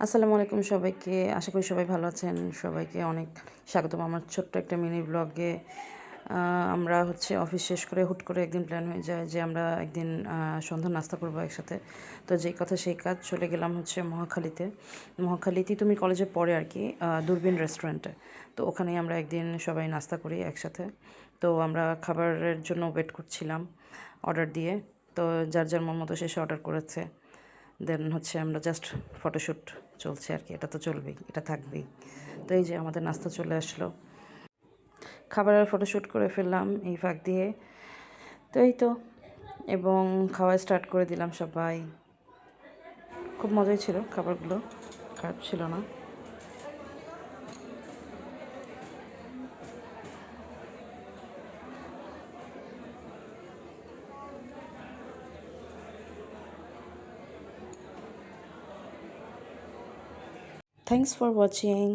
আসসালামু আলাইকুম সবাইকে। আশা করি সবাই ভালো আছেন। সবাইকে অনেক স্বাগতম আমার ছোট্ট একটা মিনি ব্লগে। আমরা অফিস শেষ করে হুট করে একদিন প্ল্যান হয়ে যায় যে আমরা একদিন সন্ধ্যার নাস্তা করবো একসাথে। তো যেই কথা সেই কাজ, চলে গেলাম মহাখালীতে। মহাখালী তিতুমির কলেজের পরে আর কি, দূরবীন রেস্টুরেন্টে। তো ওখানেই আমরা একদিন সবাই নাস্তা করি একসাথে। তো আমরা খাবারের জন্য ওয়েট করছিলাম অর্ডার দিয়ে। তো যার যার মন মতো শেষে অর্ডার করেছে। দেন আমরা জাস্ট ফটোশ্যুট চলছে আর কি। এটা তো চলবেই, এটা থাকবেই। তো এই যে আমাদের নাস্তা চলে আসলো, খাবারের ফটোশ্যুট করে ফেললাম এই ফাঁক দিয়ে। তো এই তো, এবং খাওয়া স্টার্ট করে দিলাম সবাই। খুব মজাই ছিল, খাবারগুলো খারাপ ছিল না। Thanks for watching.